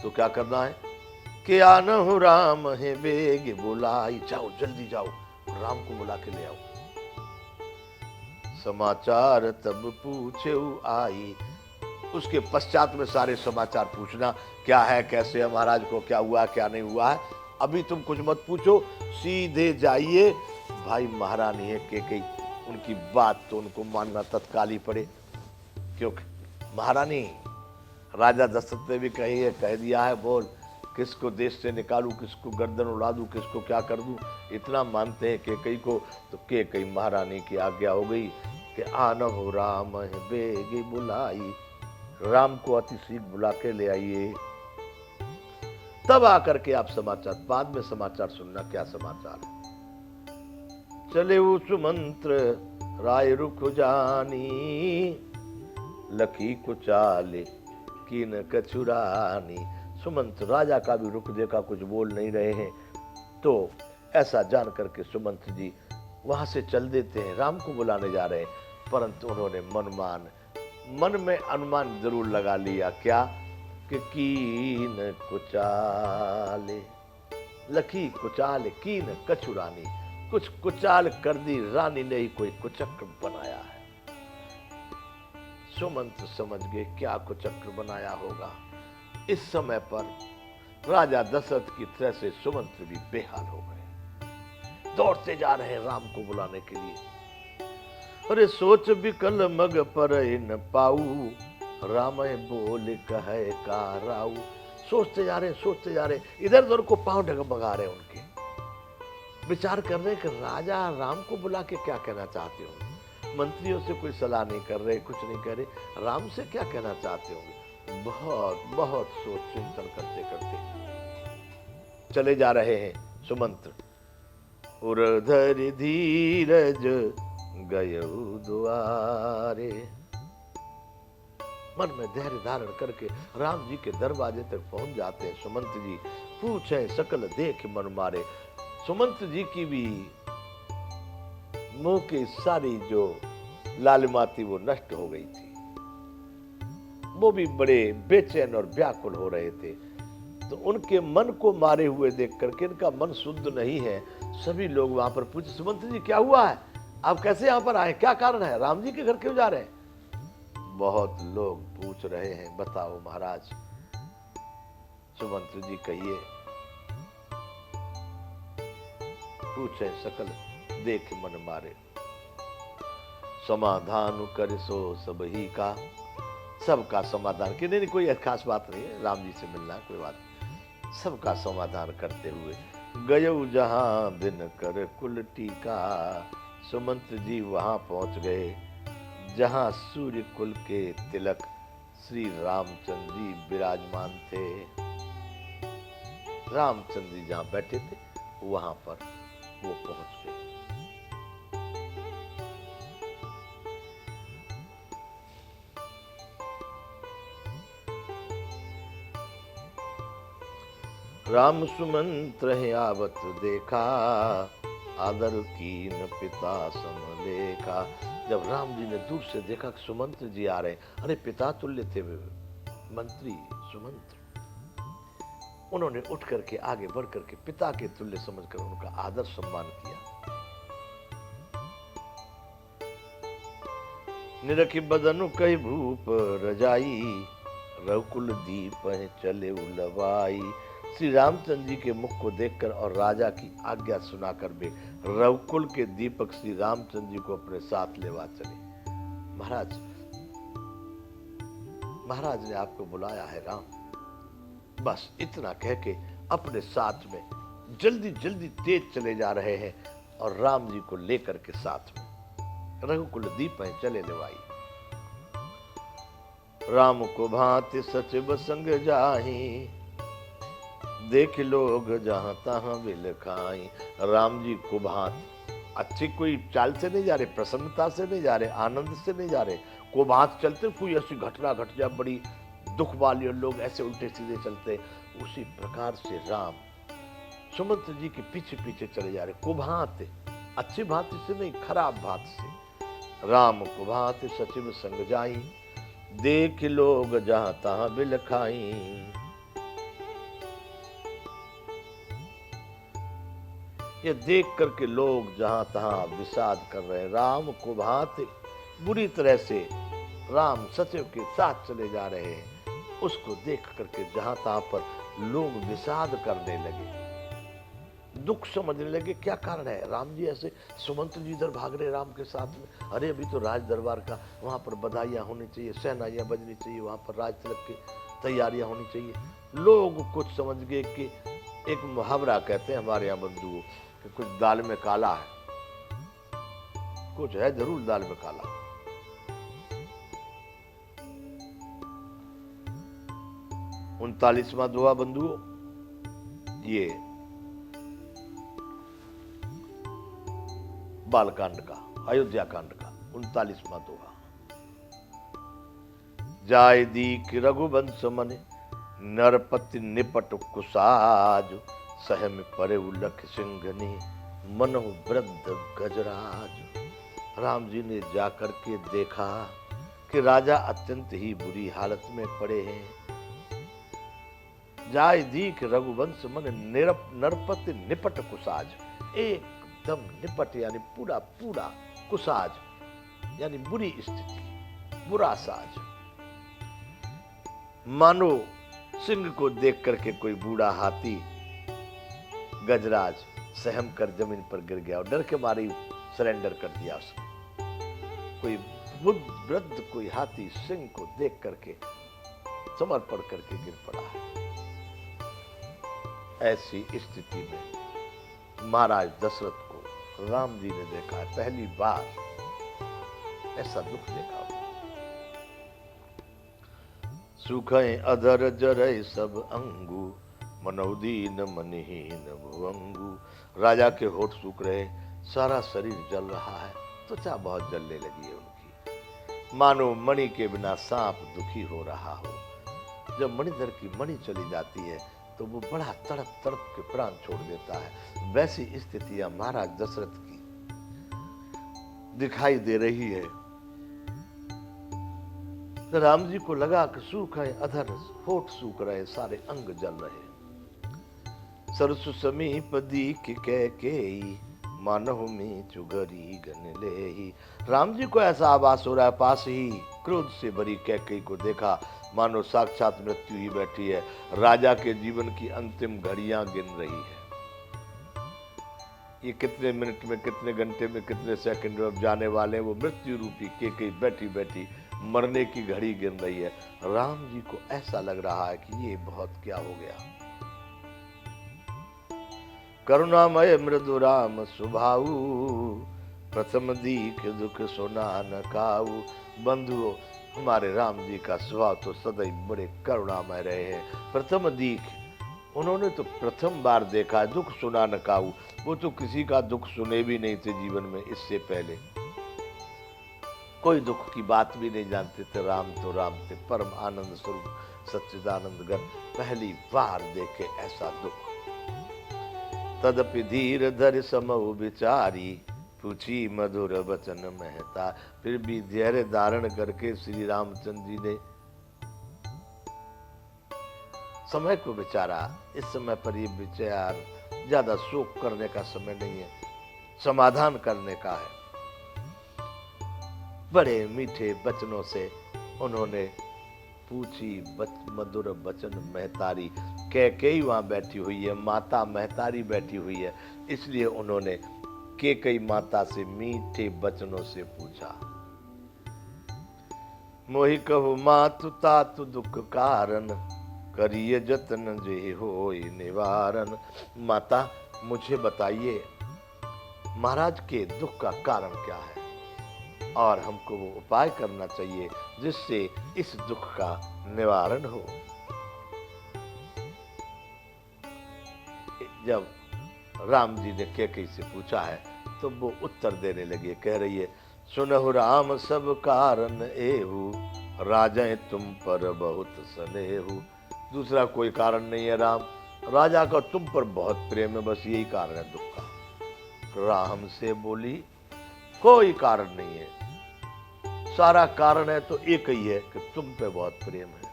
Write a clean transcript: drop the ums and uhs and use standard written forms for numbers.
तो क्या करना है कि आनहु राम है बेग बुलाई, जाओ जल्दी जाओ, राम को बुला के ले आओ। समाचार तब पूछे आई, उसके पश्चात में सारे समाचार पूछना, क्या है, कैसे है, महाराज को क्या हुआ क्या नहीं हुआ है, अभी तुम कुछ मत पूछो, सीधे जाइए। भाई महारानी है कई, उनकी बात तो उनको मानना तत्काल ही पड़े, क्योंकि महारानी राजा दशरथ ने भी कह दिया है, बोल किसको देश से निकालूं, किसको गर्दन उड़ा दूं, किसको क्या कर दूं, इतना मानते हैं केकई को। तो केकई महारानी की आज्ञा हो गई कि आनहु राम बेगी बुलाई, राम को अति शीघ्र बुला के ले आइए। तब आकर के आप समाचार, बाद में समाचार सुनना क्या समाचार है। चले सुमंत्र राय रुख जानी, लखी कुचाले कीन कछुरानी। सुमंत्र राजा का भी रुख देखा, कुछ बोल नहीं रहे हैं, तो ऐसा जान करके सुमंत्र जी वहां से चल देते हैं, राम को बुलाने जा रहे हैं। परंतु उन्होंने मन में अनुमान जरूर लगा लिया, क्या कि कीन कुचाले, लखी कुचाल कीन कछुरानी, कुछ कुचाल कर दी रानी ने ही कोई कुचक्र बनाया है। सुमंत्र समझ गए क्या कुचक्र बनाया होगा। इस समय पर राजा दशरथ की तरह से सुमंत्र भी बेहाल हो गए, दौड़ते जा रहे हैं राम को बुलाने के लिए। अरे सोच विकल मग पर न पाऊ, राम बोल कहे का राऊ। सोचते जा रहे, इधर उधर को पांव डगमगा रहे उनके, विचार कर रहे कि राजा राम को बुला के क्या कहना चाहते होंगे, मंत्रियों से कोई सलाह नहीं कर रहे, कुछ नहीं कर रहे, राम से क्या कहना चाहते होंगे। बहुत बहुत सोच चिंतन करते करते चले जा रहे हैं सुमंत्र। उर्धर धीरज गयऊ द्वारे, मन में धैर्य धारण करके राम जी के दरवाजे तक पहुंच जाते हैं। सुमंत्र जी पूछे सकल देख मन मारे। सुमंत्र जी की भी मुंह की सारी जो लालिमा थी वो नष्ट हो गई थी, वो भी बड़े बेचैन और व्याकुल हो रहे थे। तो उनके मन को मारे हुए देख करके, इनका मन शुद्ध नहीं है, सभी लोग वहां पर पूछे, सुमंत्र जी क्या हुआ है, आप कैसे यहां पर आए, क्या कारण है, राम जी के घर क्यों जा रहे हैं। बहुत लोग पूछ रहे हैं, बताओ महाराज। सुमंत्र जी कहिए। पूछे सकल देख मन मारे, समाधान कर सो सब ही का। सबका समाधान कि नहीं कोई खास बात नहीं है, राम जी से मिलना कोई बात नहीं। सबका समाधान करते हुए गयऊ जहां दिन कर कुल टीका। सुमंत्र जी वहां पहुंच गए जहां सूर्य कुल के तिलक श्री रामचंद्र जी विराजमान थे। रामचंद्र जी जहां बैठे थे वहां पर वो पहुंच गए। राम सुमंत्र है आवत देखा, आदर कीन पिता समलेखा। जब राम जी ने दूर से देखा कि सुमंत्र जी आ रहे हैं, अरे पिता तुल्य थे मंत्री सुमंत्र, उन्होंने उठ करके आगे बढ़ करके पिता के तुल्य समझकर उनका आदर सम्मान किया। निरखी बदनु कही भूप रजाई, रघुकुल दीप चले उलवाई। श्री रामचंद्र जी के मुख को देखकर और राजा की आज्ञा सुनाकर वे रघुकुल के दीपक श्री रामचंद्र जी को अपने साथ लेवा चले। महाराज, महाराज ने आपको बुलाया है राम, बस इतना कह के अपने साथ में जल्दी जल्दी तेज चले जा रहे हैं और राम जी को लेकर के साथ में रघुकुल दीप चले लेवाई। राम को भांति सचिव संग जाही, देख लोग जहां तहां विल खाई। राम जी को भांति अच्छी कोई चाल से नहीं जा रहे, प्रसन्नता से नहीं जा रहे, आनंद से नहीं जा रहे, को भांति चलते कोई ऐसी घटना घट जाए बड़ी दुख वाली और लोग ऐसे उल्टे सीधे चलते, उसी प्रकार से राम सुमंत्र जी के पीछे पीछे चले जा रहे, कुभांति, अच्छी भांति से नहीं खराब भांति से। राम कुभांति सचिव संग जाई, देख लोग जहां तहां बिल खाई। ये देख करके लोग जहां तहां विषाद कर रहे हैं। राम को भांति बुरी तरह से राम सचिव के साथ चले जा रहे हैं। उसको देख करके जहां तहां पर लोग विषाद करने लगे, दुख समझने लगे। क्या कारण है? राम जी ऐसे, सुमंत जी इधर भाग रहे राम के साथ में। अरे अभी तो राज दरबार का वहां पर बधाइयां होनी चाहिए, शहनाइयां बजनी चाहिए, वहां पर राज तिलक की तैयारियां होनी चाहिए। लोग कुछ समझ गए कि एक मुहावरा कहते हैं हमारे यहाँ बंधुओं कि कुछ दाल में काला है, कुछ है जरूर दाल में काला। 39वां दोहा बंधुओं, ये बालकांड का, अयोध्या कांड का 39वां दोहा। जाय दीख रघुवंश मने, नरपति निपट कुसाज। सहम परे उलख सिंघनी, मनहु वृद्ध गजराज। राम जी ने जाकर के देखा कि राजा अत्यंत ही बुरी हालत में पड़े हैं। जाय दीख रघुवंश मन, नरपति निपट कुसाज। एकदम निपट यानी पूरा पूरा, कुसाज यानी बुरी स्थिति, बुरा साज। मानो सिंह को देख करके कोई बूढ़ा हाथी गजराज सहम कर जमीन पर गिर गया और डर के मारे सरेंडर कर दिया उसने। कोई वृद्ध कोई हाथी सिंह को देख करके समर्पण करके गिर पड़ा है। ऐसी स्थिति में महाराज दशरथ को राम जी ने देखा है, पहली बार ऐसा दुख देखा। सुखय अधर जरय सब अंगू, मनौदीन मनहीन भुवंगू। राजा के होठ सूख रहे, सारा शरीर जल रहा है, त्वचा बहुत जलने लगी है उनकी, मानो मणि के बिना सांप दुखी हो रहा हो। जब मणिधर की मणि चली जाती है तो वो बड़ा तड़प तड़प के प्राण छोड़ देता है। वैसी स्थितियां महाराज दशरथ की दिखाई दे रही है। तो राम जी को लगा कि सूख है अधर, होठ सूख रहे, सारे अंग जल रहे। सरसु समीप दीख कैकेयी, मानहु में चुगरी गन लेही। राम जी को ऐसा आभास हो रहा है, पास ही क्रोध से भरी कैकेयी को देखा, मानो साक्षात मृत्यु ही बैठी है, राजा के जीवन की अंतिम घड़ियां गिन रही है। ये कितने मिनट में, कितने घंटे में, कितने सेकंड में अब जाने वाले हैं, वो मृत्यु रूपी कैकेयी बैठी बैठी मरने की घड़ी गिन रही है। राम जी को ऐसा लग रहा है कि ये बहुत क्या हो गया। करुणामय मृदु राम सुभाऊ, प्रथम दीख दुख सुना न काऊ। बंधुओं, हमारे राम जी का स्वभाव तो सदैव बड़े करुणामय रहे हैं। प्रथम दीख, उन्होंने तो प्रथम बार देखा, दुख सुना न काऊ। वो तो किसी का दुख सुने भी नहीं थे जीवन में, इससे पहले कोई दुख की बात भी नहीं जानते थे। राम तो राम थे, परम आनंद स्वरूप सच्चिदानंद गण, पहली बार देखे ऐसा दुख। तदपि धीर धर समहु विचारी, पूछी मधुर वचन महता। फिर भी धैर्य धारण करके श्री रामचंद्र जी ने समय को विचारा। इस समय पर ये विचार ज्यादा शोक करने का समय नहीं है, समाधान करने का है। बड़े मीठे वचनों से उन्होंने पूछी मधुर वचन महतारी। कैकेयी वहां बैठी हुई है, माता महतारी बैठी हुई है, इसलिए उन्होंने कैकेयी माता से मीठे वचनों से पूछा। मोहि कहु मातु तातु दुख कारण, करिए जतन जे होय निवारण। माता, मुझे बताइए महाराज के दुख का कारण क्या है और हमको वो उपाय करना चाहिए जिससे इस दुख का निवारण हो। जब राम जी ने कैकेयी से पूछा है तो वो उत्तर देने लगी, कह रही है, सुनहु राम सब कारण एहु, राजै तुम पर बहुत स्नेहु। दूसरा कोई कारण नहीं है राम, राजा का तुम पर बहुत प्रेम है, बस यही कारण है दुख का। राम से बोली, कोई कारण नहीं है, सारा कारण है तो एक ही है कि तुम पे बहुत प्रेम है।